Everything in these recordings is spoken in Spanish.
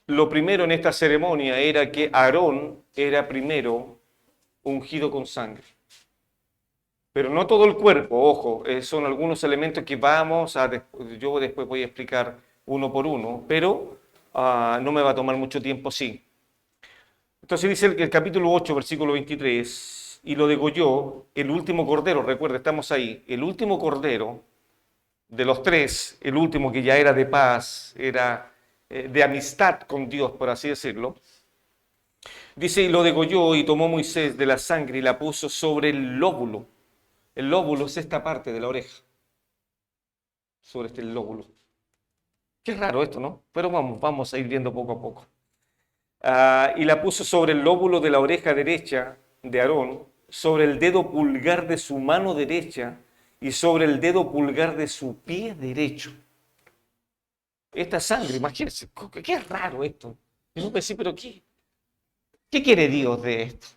lo primero en esta ceremonia era que Aarón era primero ungido con sangre. Pero no todo el cuerpo, ojo, son algunos elementos que yo después voy a explicar uno por uno, pero no me va a tomar mucho tiempo, sí. Entonces dice el capítulo 8, versículo 23, y lo degolló el último cordero, recuerda, estamos ahí, el último cordero de los tres, el último que ya era de paz, era de amistad con Dios, por así decirlo. Dice, y lo degolló y tomó Moisés de la sangre y la puso sobre el lóbulo. El lóbulo es esta parte de la oreja, sobre este lóbulo. Qué raro esto, ¿no? Pero vamos a ir viendo poco a poco. Y la puso sobre el lóbulo de la oreja derecha de Aarón, sobre el dedo pulgar de su mano derecha y sobre el dedo pulgar de su pie derecho. Esta sangre, imagínense, qué raro esto. Y uno pensé, pero ¿qué quiere Dios de esto?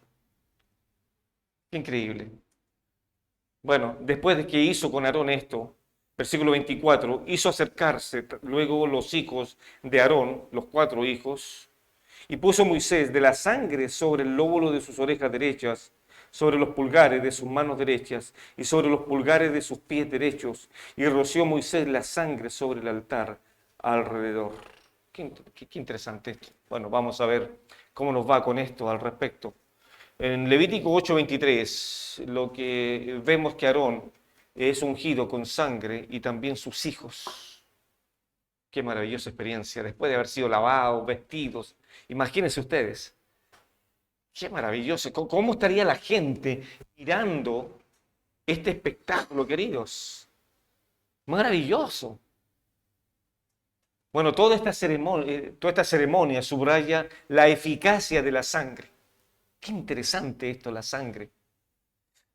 Qué increíble. Bueno, después de que hizo con Aarón esto, versículo 24, hizo acercarse luego los hijos de Aarón, los 4 hijos, y puso Moisés de la sangre sobre el lóbulo de sus orejas derechas, sobre los pulgares de sus manos derechas y sobre los pulgares de sus pies derechos, y roció Moisés la sangre sobre el altar alrededor. Qué interesante esto. Bueno, vamos a ver cómo nos va con esto al respecto. En Levítico 8:23, lo que vemos que Aarón es ungido con sangre y también sus hijos. Qué maravillosa experiencia, después de haber sido lavados, vestidos. Imagínense ustedes, qué maravilloso. ¿Cómo estaría la gente mirando este espectáculo, queridos? Maravilloso. Bueno, toda esta ceremonia subraya la eficacia de la sangre. Qué interesante esto, la sangre.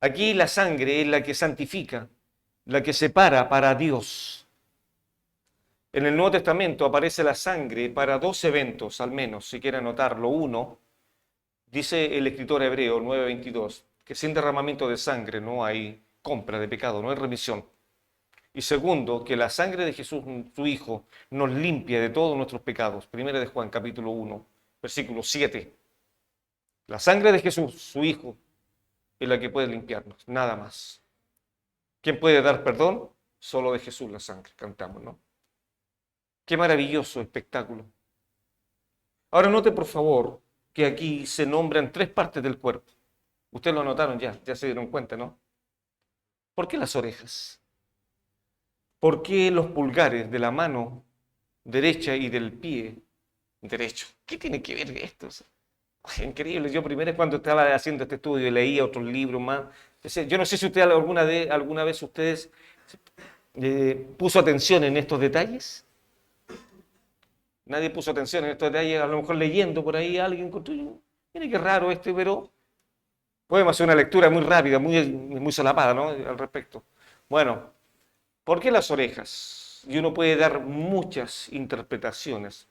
Aquí la sangre es la que santifica, la que separa para Dios. En el Nuevo Testamento aparece la sangre para 2 eventos, al menos, si quiere anotarlo. Uno, dice el escritor hebreo 9:22, que sin derramamiento de sangre no hay compra de pecado, no hay remisión. Y segundo, que la sangre de Jesús, su Hijo, nos limpia de todos nuestros pecados. Primera de Juan, capítulo 1, versículo 7. La sangre de Jesús, su Hijo, es la que puede limpiarnos, nada más. ¿Quién puede dar perdón? Solo de Jesús la sangre, cantamos, ¿no? Qué maravilloso espectáculo. Ahora note, por favor, que aquí se nombran 3 partes del cuerpo. Ustedes lo notaron ya se dieron cuenta, ¿no? ¿Por qué las orejas? ¿Por qué los pulgares de la mano derecha y del pie derecho? ¿Qué tiene que ver esto? Increíble. Yo primero cuando estaba haciendo este estudio leía otros libros más. Yo no sé si usted alguna vez ustedes puso atención en estos detalles. Nadie puso atención en estos detalles. A lo mejor leyendo por ahí alguien encontró. Mire qué raro este, pero podemos hacer una lectura muy rápida, muy solapada, ¿no? Al respecto. Bueno, ¿por qué las orejas? Y uno puede dar muchas interpretaciones.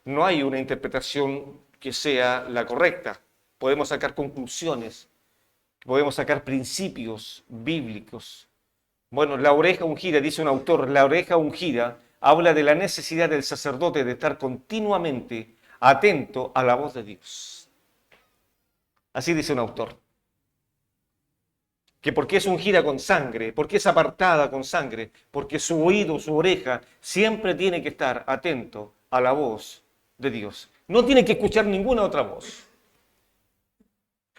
No hay una interpretación que sea la correcta. Podemos sacar conclusiones, podemos sacar principios bíblicos. Bueno, la oreja ungida, dice un autor, la oreja ungida habla de la necesidad del sacerdote de estar continuamente atento a la voz de Dios. Así dice un autor. Que porque es ungida con sangre, porque es apartada con sangre, porque su oído, su oreja, siempre tiene que estar atento a la voz de Dios. No tiene que escuchar ninguna otra voz.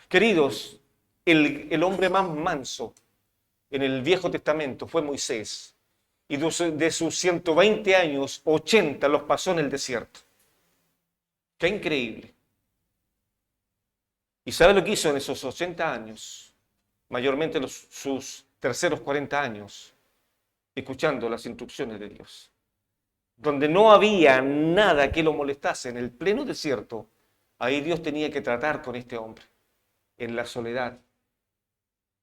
Queridos, el hombre más manso en el Viejo Testamento fue Moisés. Y de sus 120 años, 80 los pasó en el desierto. Qué increíble. ¿Y sabe lo que hizo en esos 80 años? Mayormente sus terceros 40 años, escuchando las instrucciones de Dios. Donde no había nada que lo molestase, en el pleno desierto, ahí Dios tenía que tratar con este hombre, en la soledad.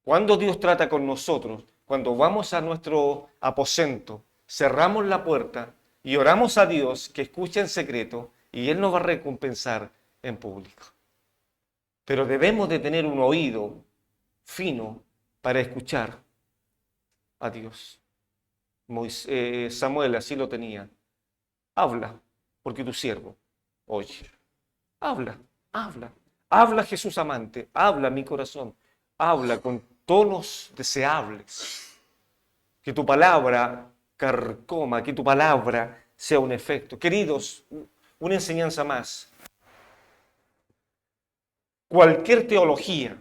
Cuando Dios trata con nosotros, cuando vamos a nuestro aposento, cerramos la puerta y oramos a Dios que escuche en secreto y Él nos va a recompensar en público. Pero debemos de tener un oído fino para escuchar a Dios. Samuel así lo tenía. Habla, porque tu siervo oye. Habla, habla. Habla Jesús amante, habla mi corazón. Habla con tonos deseables. Que tu palabra carcoma, que tu palabra sea un efecto. Queridos, una enseñanza más. Cualquier teología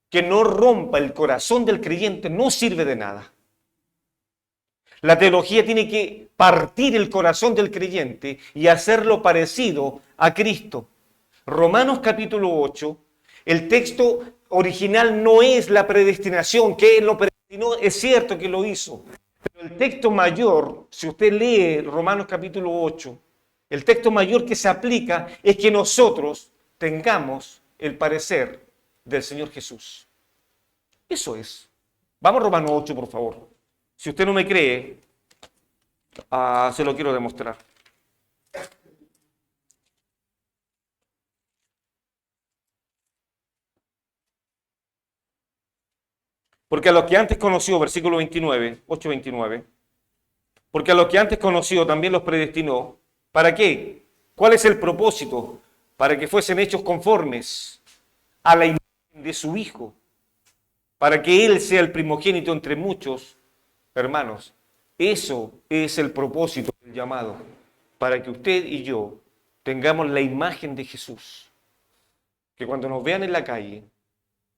que no rompa el corazón del creyente no sirve de nada. La teología tiene que partir el corazón del creyente y hacerlo parecido a Cristo. Romanos capítulo 8, el texto original no es la predestinación, que Él lo predestinó, es cierto que lo hizo. Pero el texto mayor, si usted lee Romanos capítulo 8, el texto mayor que se aplica es que nosotros tengamos el parecer del Señor Jesús. Eso es. Vamos a Romanos 8, por favor. Si usted no me cree, se lo quiero demostrar. Porque a los que antes conoció, versículo 29, 8:29, porque a los que antes conoció también los predestinó. ¿Para qué? ¿Cuál es el propósito? Para que fuesen hechos conformes a la imagen de su Hijo, para que Él sea el primogénito entre muchos hermanos. Eso es el propósito del llamado, para que usted y yo tengamos la imagen de Jesús. Que cuando nos vean en la calle,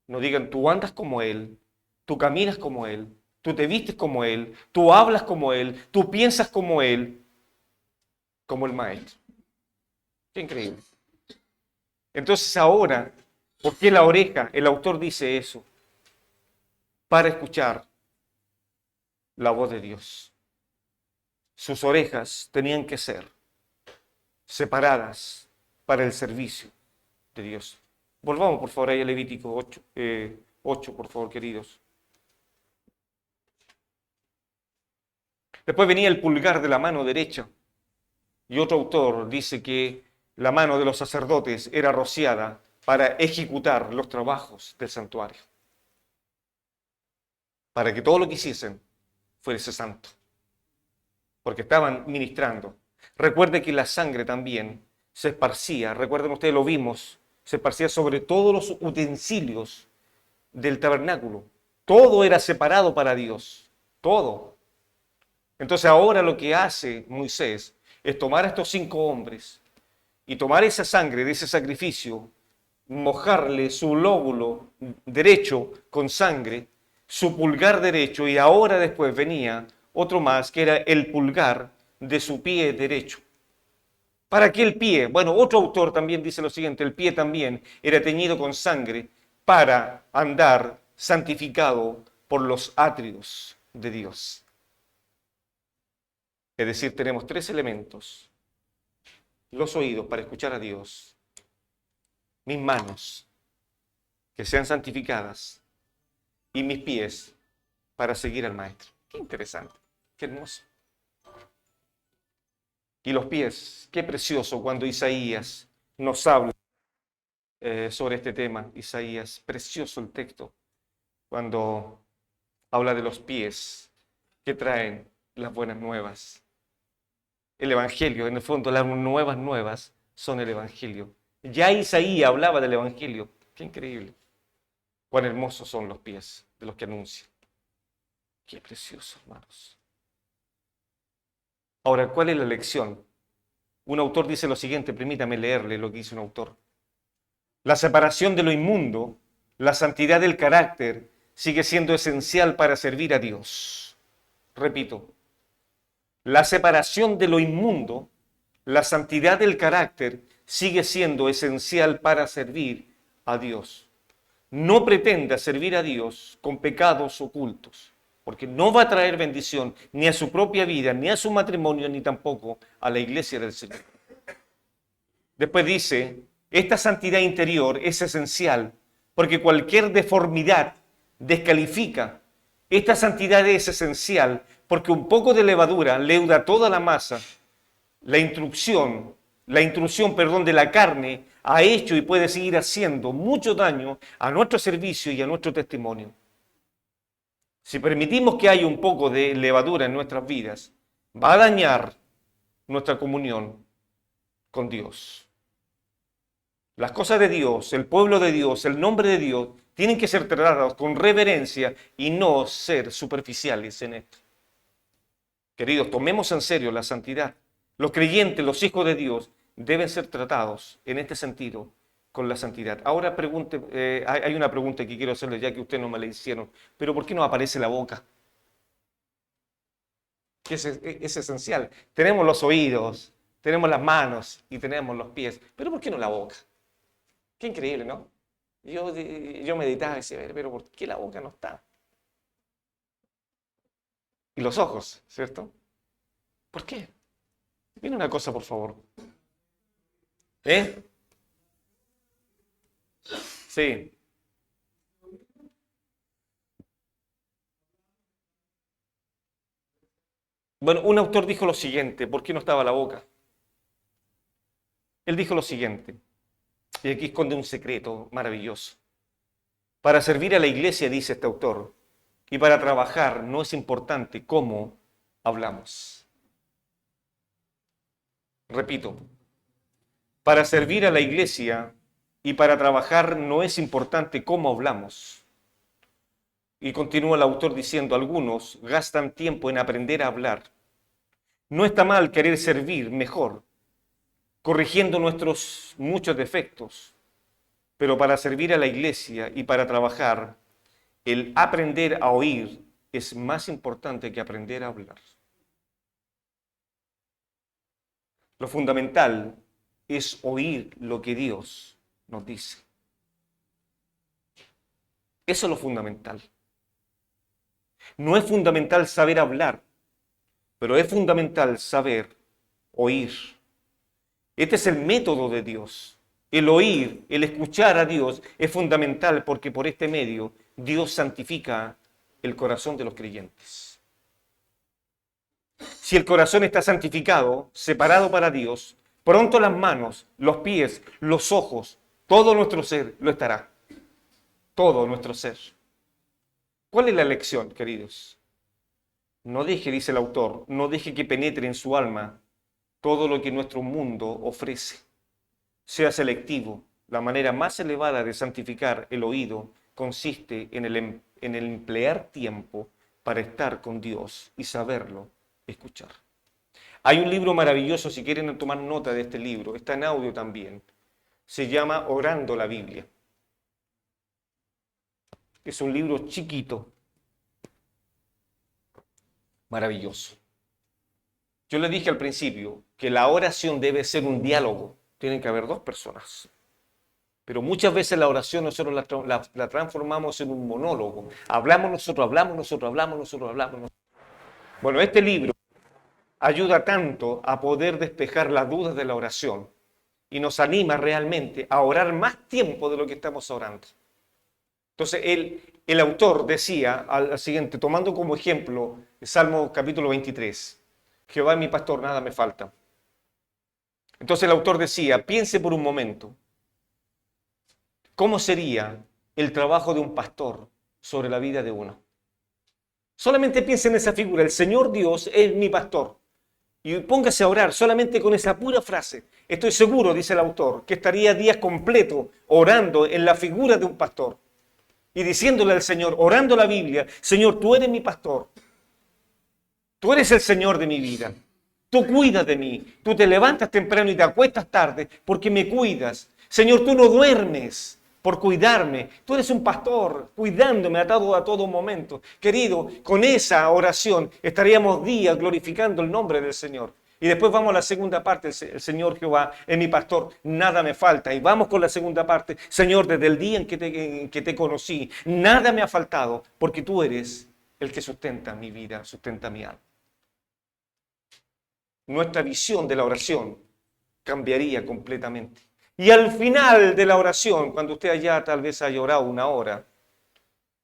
nos digan, tú andas como Él, tú caminas como Él, tú te vistes como Él, tú hablas como Él, tú piensas como Él, como el Maestro. Qué increíble. Entonces ahora, ¿por qué la oreja? El autor dice eso. Para escuchar la voz de Dios. Sus orejas tenían que ser separadas para el servicio de Dios. Volvamos, por favor, ahí a Levítico 8, por favor, queridos. Después venía el pulgar de la mano derecha. Y otro autor dice que la mano de los sacerdotes era rociada para ejecutar los trabajos del santuario. Para que todo lo que hiciesen fuese santo. Porque estaban ministrando. Recuerde que la sangre también se esparcía, recuerden ustedes, lo vimos, se esparcía sobre todos los utensilios del tabernáculo. Todo era separado para Dios, todo. Entonces ahora lo que hace Moisés es tomar a estos 5 hombres y tomar esa sangre de ese sacrificio, mojarle su lóbulo derecho con sangre, su pulgar derecho, y ahora después venía otro más que era el pulgar de su pie derecho. ¿Para qué el pie? Bueno, otro autor también dice lo siguiente, el pie también era teñido con sangre para andar santificado por los atrios de Dios. Es decir, tenemos 3 elementos. Los oídos para escuchar a Dios, mis manos que sean santificadas y mis pies para seguir al Maestro. Qué interesante, qué hermoso. Y los pies, qué precioso cuando Isaías nos habla sobre este tema. Isaías, precioso el texto, cuando habla de los pies que traen las buenas nuevas. El Evangelio, en el fondo, las nuevas son el Evangelio. Ya Isaías hablaba del Evangelio. Qué increíble. Cuán hermosos son los pies de los que anuncian. Qué precioso, hermanos. Ahora, ¿cuál es la lección? Un autor dice lo siguiente, permítame leerle lo que dice un autor. La separación de lo inmundo, la santidad del carácter, sigue siendo esencial para servir a Dios. Repito, la separación de lo inmundo, la santidad del carácter, sigue siendo esencial para servir a Dios. No pretenda servir a Dios con pecados ocultos, porque no va a traer bendición ni a su propia vida, ni a su matrimonio, ni tampoco a la iglesia del Señor. Después dice, esta santidad interior es esencial, porque cualquier deformidad descalifica. Esta santidad es esencial, porque un poco de levadura leuda toda la masa. La intrusión de la carne ha hecho y puede seguir haciendo mucho daño a nuestro servicio y a nuestro testimonio. Si permitimos que haya un poco de levadura en nuestras vidas, va a dañar nuestra comunión, con Dios. Las cosas de Dios, el pueblo de Dios, el nombre de Dios, tienen que ser tratados con reverencia y no ser superficiales en esto. Queridos, tomemos en serio la santidad. Los creyentes, los hijos de Dios, deben ser tratados en este sentido con la santidad. Ahora hay una pregunta que quiero hacerle ya que ustedes no me la hicieron, pero ¿por qué no aparece la boca? Que es esencial. Tenemos los oídos, tenemos las manos y tenemos los pies, pero ¿por qué no la boca? Qué increíble, ¿no? Yo meditaba y decía, pero ¿por qué la boca no está? Y los ojos, ¿cierto? ¿Por qué? Dime una cosa, por favor. ¿Eh? Sí. Bueno, un autor dijo lo siguiente, ¿por qué no estaba la boca? Él dijo lo siguiente, y aquí esconde un secreto maravilloso. Para servir a la iglesia, dice este autor, y para trabajar no es importante cómo hablamos. Repito, para servir a la iglesia y para trabajar no es importante cómo hablamos. Y continúa el autor diciendo, algunos gastan tiempo en aprender a hablar. No está mal querer servir mejor, corrigiendo nuestros muchos defectos, pero para servir a la iglesia y para trabajar, el aprender a oír es más importante que aprender a hablar. Lo fundamental es oír lo que Dios nos dice. Eso es lo fundamental. No es fundamental saber hablar, pero es fundamental saber oír. Este es el método de Dios. El oír, el escuchar a Dios es fundamental porque por este medio Dios santifica el corazón de los creyentes. Si el corazón está santificado, separado para Dios, pronto las manos, los pies, los ojos, todo nuestro ser lo estará. Todo nuestro ser. ¿Cuál es la lección, queridos? No deje, dice el autor, no deje que penetre en su alma todo lo que nuestro mundo ofrece. Sea selectivo. La manera más elevada de santificar el oído consiste en el emplear tiempo para estar con Dios y saberlo escuchar. Hay un libro maravilloso, si quieren tomar nota de este libro, está en audio también. Se llama Orando la Biblia. Es un libro chiquito, maravilloso. Yo le dije al principio que la oración debe ser un diálogo. Tienen que haber dos personas. Pero muchas veces la oración nosotros la transformamos en un monólogo. Hablamos nosotros, hablamos nosotros, hablamos nosotros, hablamos nosotros. Bueno, este libro ayuda tanto a poder despejar las dudas de la oración y nos anima realmente a orar más tiempo de lo que estamos orando. Entonces, el autor decía al siguiente, tomando como ejemplo el Salmo capítulo 23, Jehová es mi pastor, nada me falta. Entonces el autor decía, piense por un momento, ¿cómo sería el trabajo de un pastor sobre la vida de uno? Solamente piense en esa figura, el Señor Dios es mi pastor. Y póngase a orar solamente con esa pura frase. Estoy seguro, dice el autor, que estaría días completos orando en la figura de un pastor. Y diciéndole al Señor, orando la Biblia, Señor, tú eres mi pastor. Tú eres el Señor de mi vida. Tú cuidas de mí. Tú te levantas temprano y te acuestas tarde porque me cuidas. Señor, tú no duermes por cuidarme. Tú eres un pastor cuidándome a todo momento. Querido, con esa oración estaríamos días glorificando el nombre del Señor. Y después vamos a la segunda parte, el Señor Jehová es mi pastor, nada me falta. Y vamos con la segunda parte, Señor, desde el día en que te conocí, nada me ha faltado, porque tú eres el que sustenta mi vida, sustenta mi alma. Nuestra visión de la oración cambiaría completamente. Y al final de la oración, cuando usted allá tal vez haya orado una hora,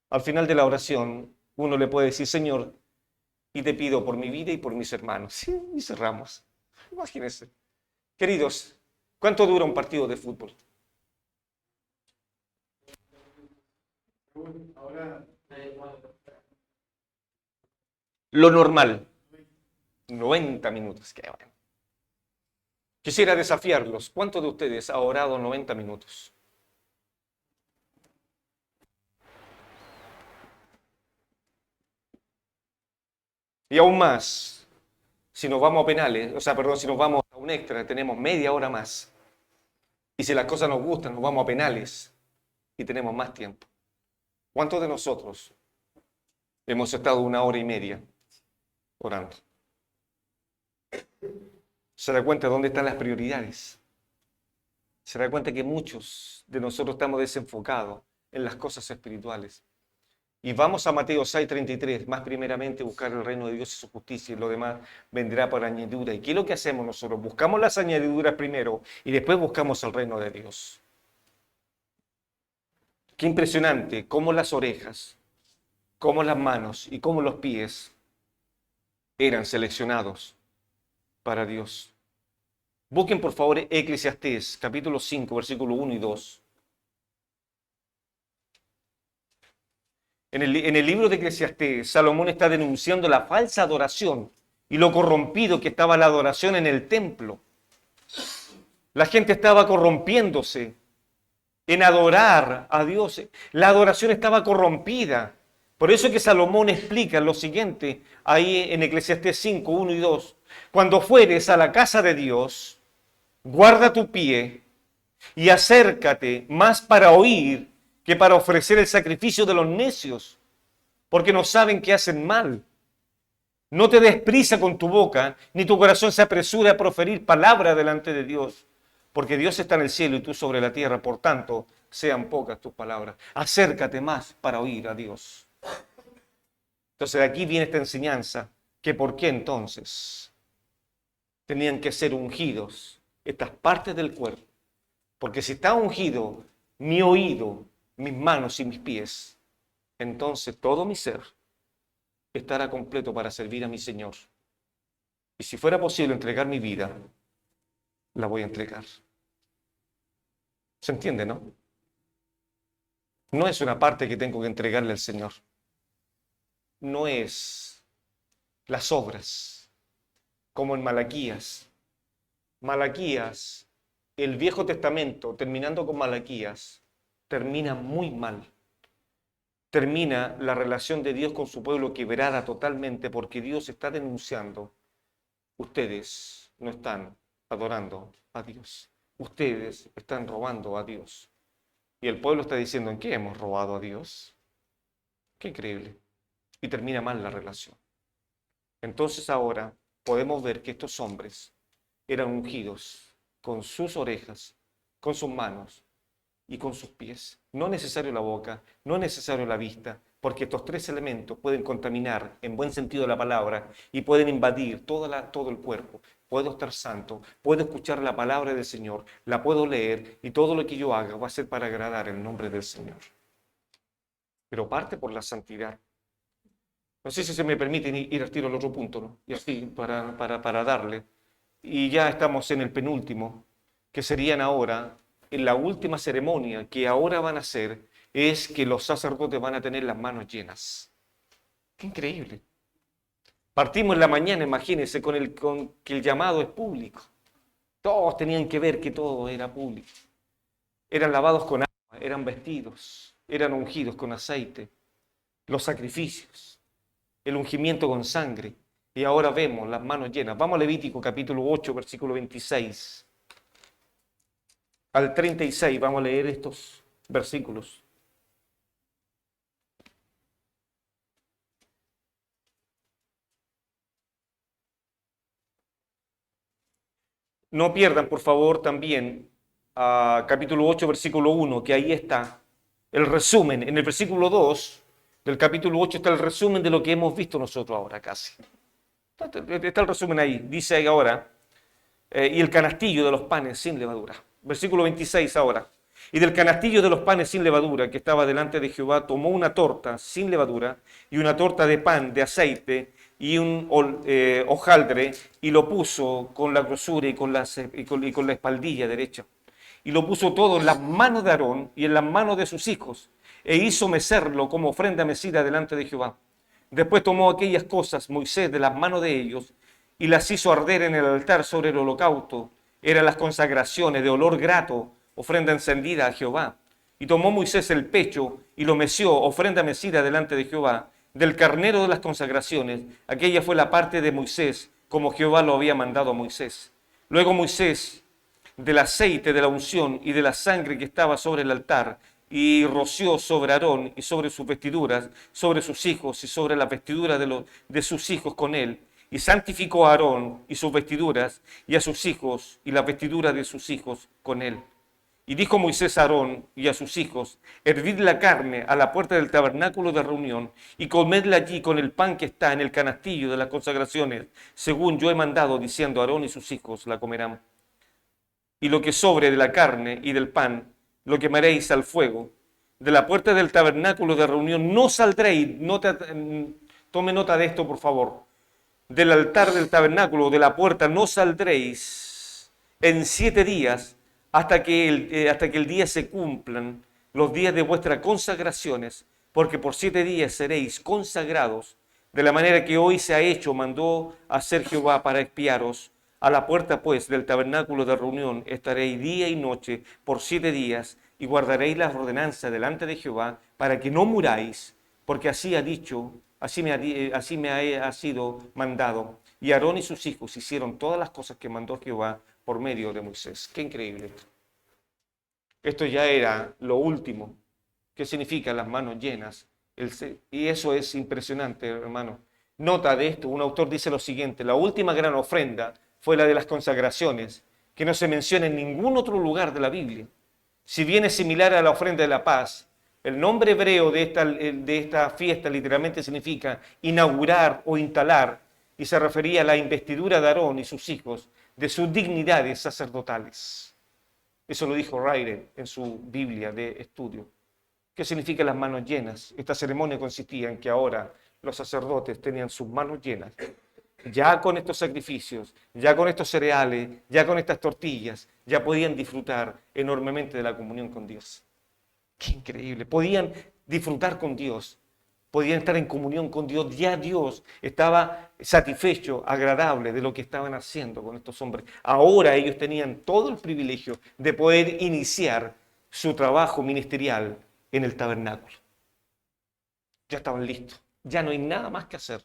al final de la oración uno le puede decir, Señor, y te pido por mi vida y por mis hermanos. Sí, y cerramos. Imagínense. Queridos, ¿cuánto dura un partido de fútbol? Lo normal, 90 minutos. Qué bueno. Quisiera desafiarlos. ¿Cuántos de ustedes ha orado 90 minutos? Y aún más, si nos vamos a penales, o sea, perdón, si nos vamos a un extra, tenemos media hora más. Y si las cosas nos gustan, nos vamos a penales y tenemos más tiempo. ¿Cuántos de nosotros hemos estado 1 hora y media orando? ¿Se da cuenta de dónde están las prioridades? ¿Se da cuenta que muchos de nosotros estamos desenfocados en las cosas espirituales? Y vamos a Mateo 6:33, más primeramente buscar el reino de Dios y su justicia, y lo demás vendrá por añadidura. ¿Y qué es lo que hacemos nosotros? Buscamos las añadiduras primero y después buscamos el reino de Dios. Qué impresionante cómo las orejas, cómo las manos y cómo los pies eran seleccionados para Dios. Busquen por favor Eclesiastés, capítulo 5, versículo 1 y 2. En el libro de Eclesiastés, Salomón está denunciando la falsa adoración y lo corrompido que estaba la adoración en el templo. La gente estaba corrompiéndose en adorar a Dios. La adoración estaba corrompida. Por eso es que Salomón explica lo siguiente ahí en Eclesiastés 5, 1 y 2. Cuando fueres a la casa de Dios, guarda tu pie y acércate más para oír que para ofrecer el sacrificio de los necios, porque no saben que hacen mal. No te des prisa con tu boca, ni tu corazón se apresure a proferir palabra delante de Dios, porque Dios está en el cielo y tú sobre la tierra, por tanto, sean pocas tus palabras. Acércate más para oír a Dios. Entonces de aquí viene esta enseñanza, que por qué entonces tenían que ser ungidos estas partes del cuerpo. Porque si está ungido mi oído, mis manos y mis pies, entonces todo mi ser estará completo para servir a mi Señor. Y si fuera posible entregar mi vida, la voy a entregar. ¿Se entiende, no? No es una parte que tengo que entregarle al Señor. No es las obras, como en Malaquías. Malaquías, el Viejo Testamento, terminando con Malaquías, termina muy mal. Termina la relación de Dios con su pueblo quebrada totalmente porque Dios está denunciando. Ustedes no están adorando a Dios. Ustedes están robando a Dios. Y el pueblo está diciendo, ¿en qué hemos robado a Dios? Qué increíble. Y termina mal la relación. Entonces ahora podemos ver que estos hombres eran ungidos con sus orejas, con sus manos y con sus pies. No es necesario la boca, no es necesario la vista, porque estos tres elementos pueden contaminar, en buen sentido de la palabra, y pueden invadir todo el cuerpo. Puedo estar santo, puedo escuchar la palabra del Señor, la puedo leer, y todo lo que yo haga va a ser para agradar el nombre del Señor. Pero parte por la santidad. No sé si se me permite ir al tiro al otro punto, ¿no? Y así, para darle. Y ya estamos en el penúltimo, que serían ahora, en la última ceremonia que ahora van a hacer, es que los sacerdotes van a tener las manos llenas. ¡Qué increíble! Partimos en la mañana, imagínense, con que el llamado es público. Todos tenían que ver que todo era público. Eran lavados con agua, eran vestidos, eran ungidos con aceite, los sacrificios, el ungimiento con sangre. Y ahora vemos las manos llenas. Vamos a Levítico capítulo 8, versículo 26 al 36. Vamos a leer estos versículos. No pierdan, por favor, también capítulo 8, versículo 1, que ahí está el resumen. En el versículo 2 del capítulo 8 está el resumen de lo que hemos visto nosotros ahora casi. Está el resumen ahí. Dice ahí ahora, y el canastillo de los panes sin levadura. Versículo 26 ahora. Y del canastillo de los panes sin levadura que estaba delante de Jehová, tomó una torta sin levadura y una torta de pan, de aceite y un hojaldre, y lo puso con la grosura y con la espaldilla derecha. Y lo puso todo en las manos de Aarón y en las manos de sus hijos, e hizo mecerlo como ofrenda mecida delante de Jehová. Después tomó aquellas cosas Moisés de las manos de ellos y las hizo arder en el altar sobre el holocausto eran las consagraciones de olor grato, ofrenda encendida a Jehová. Y tomó Moisés el pecho y lo meció, ofrenda mecida delante de Jehová, del carnero de las consagraciones. Aquella fue la parte de Moisés, como Jehová lo había mandado a Moisés. Luego Moisés, del aceite de la unción y de la sangre que estaba sobre el altar, y roció sobre Aarón y sobre sus vestiduras, sobre sus hijos y sobre la vestidura de sus hijos con él. Y santificó a Aarón y sus vestiduras, y a sus hijos y la vestidura de sus hijos con él. Y dijo Moisés a Aarón y a sus hijos: hervid la carne a la puerta del tabernáculo de reunión, y comedla allí con el pan que está en el canastillo de las consagraciones, según yo he mandado, diciendo: Aarón y sus hijos la comerán. Y lo que sobre de la carne y del pan, lo quemaréis al fuego. De la puerta del tabernáculo de reunión no saldréis, tome nota de esto por favor, del altar del tabernáculo, de la puerta no saldréis en 7 días, hasta que el día se cumplan los días de vuestras consagraciones, porque por 7 días seréis consagrados, de la manera que hoy se ha hecho, mandó hacer Jehová para expiaros. A la puerta pues del tabernáculo de reunión estaréis día y noche por 7 días, y guardaréis las ordenanzas delante de Jehová, para que no muráis, porque así ha dicho, así me ha sido mandado. Y Aarón y sus hijos hicieron todas las cosas que mandó Jehová por medio de Moisés. Qué increíble esto. Esto ya era lo último. ¿Qué significa las manos llenas? Y eso es impresionante, hermano. Nota de esto, un autor dice lo siguiente: la última gran ofrenda fue la de las consagraciones, que no se menciona en ningún otro lugar de la Biblia. Si bien es similar a la ofrenda de la paz, el nombre hebreo de esta fiesta literalmente significa inaugurar o instalar, y se refería a la investidura de Aarón y sus hijos de sus dignidades sacerdotales. Eso lo dijo Ryder en su Biblia de estudio. ¿Qué significa las manos llenas? Esta ceremonia consistía en que ahora los sacerdotes tenían sus manos llenas. Ya con estos sacrificios, ya con estos cereales, ya con estas tortillas, ya podían disfrutar enormemente de la comunión con Dios. ¡Qué increíble! Podían disfrutar con Dios, podían estar en comunión con Dios. Ya Dios estaba satisfecho, agradable de lo que estaban haciendo con estos hombres. Ahora ellos tenían todo el privilegio de poder iniciar su trabajo ministerial en el tabernáculo. Ya estaban listos, ya no hay nada más que hacer.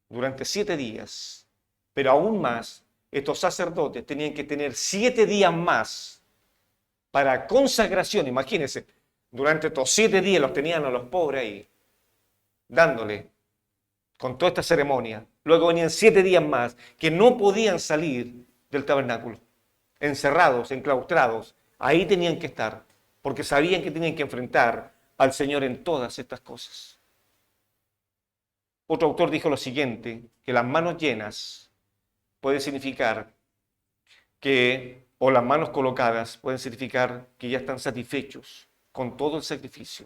Durante 7 días, pero aún más, estos sacerdotes tenían que tener 7 días más para consagración. Imagínense, durante estos 7 días los tenían a los pobres ahí, dándole con toda esta ceremonia. Luego venían 7 días más que no podían salir del tabernáculo, encerrados, enclaustrados. Ahí tenían que estar, porque sabían que tenían que enfrentar al Señor en todas estas cosas. Otro autor dijo lo siguiente, que las manos llenas puede significar que, o las manos colocadas pueden significar que ya están satisfechos con todo el sacrificio.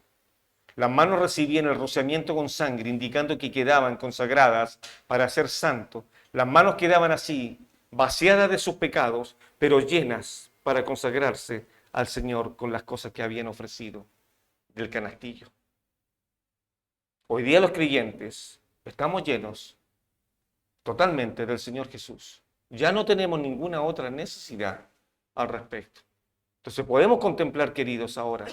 Las manos recibían el rociamiento con sangre, indicando que quedaban consagradas para ser santos. Las manos quedaban así, vaciadas de sus pecados, pero llenas para consagrarse al Señor con las cosas que habían ofrecido del canastillo. Hoy día los creyentes estamos llenos totalmente del Señor Jesús. Ya no tenemos ninguna otra necesidad al respecto. Entonces podemos contemplar, queridos, ahora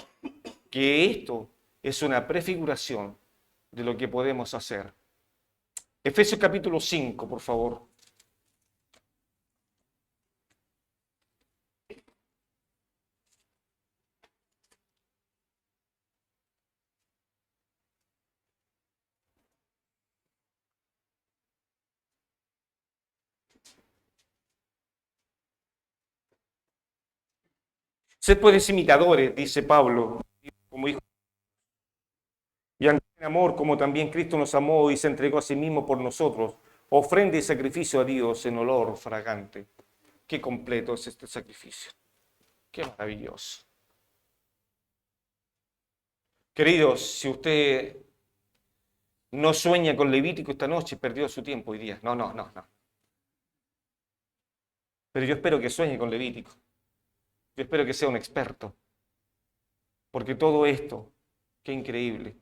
que esto es una prefiguración de lo que podemos hacer. Efesios capítulo 5, por favor. Sed pues imitadores, dice Pablo, como hijo, y andad en amor, como también Cristo nos amó y se entregó a sí mismo por nosotros, ofrenda y sacrificio a Dios en olor fragante. Qué completo es este sacrificio. Qué maravilloso. Queridos, si usted no sueña con Levítico esta noche, perdió su tiempo hoy día. No. Pero yo espero que sueñe con Levítico. Yo espero que sea un experto. Porque todo esto, qué increíble.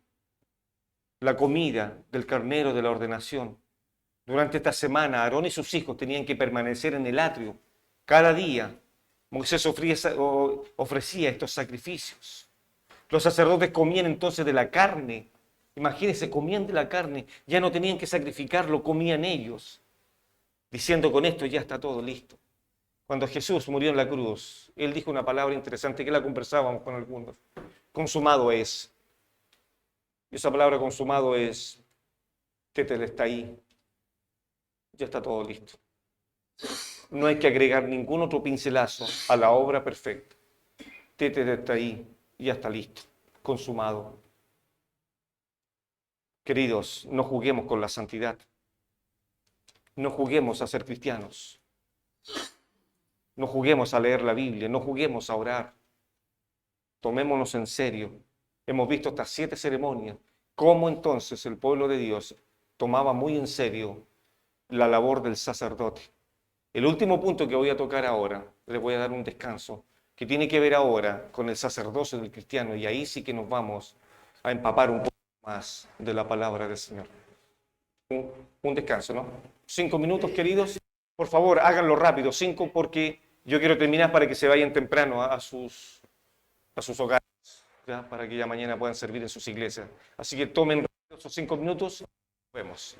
La comida del carnero de la ordenación. Durante esta semana, Aarón y sus hijos tenían que permanecer en el atrio cada día Moisés ofrecía estos sacrificios. Los sacerdotes comían entonces de la carne. Imagínense, comían de la carne. Ya no tenían que sacrificarlo, comían ellos. Diciendo con esto ya está todo listo. Cuando Jesús murió en la cruz, Él dijo una palabra interesante que la conversábamos con algunos. Consumado es. Y esa palabra consumado es, Tetel está ahí. Ya está todo listo. No hay que agregar ningún otro pincelazo a la obra perfecta. Tetel está ahí, ya está listo, consumado. Queridos, no juguemos con la santidad. No juguemos a ser cristianos. No juguemos a leer la Biblia, no juguemos a orar. Tomémonos en serio. Hemos visto estas 7 ceremonias. Cómo entonces el pueblo de Dios tomaba muy en serio la labor del sacerdote. El último punto que voy a tocar ahora, les voy a dar un descanso, que tiene que ver ahora con el sacerdocio del cristiano, y ahí sí que nos vamos a empapar un poco más de la palabra del Señor. Un descanso, ¿no? 5 minutos, queridos. Por favor, háganlo rápido, 5, porque yo quiero terminar para que se vayan temprano a sus hogares, ¿ya? Para que ya mañana puedan servir en sus iglesias. Así que tomen esos 5 minutos. Nos vemos.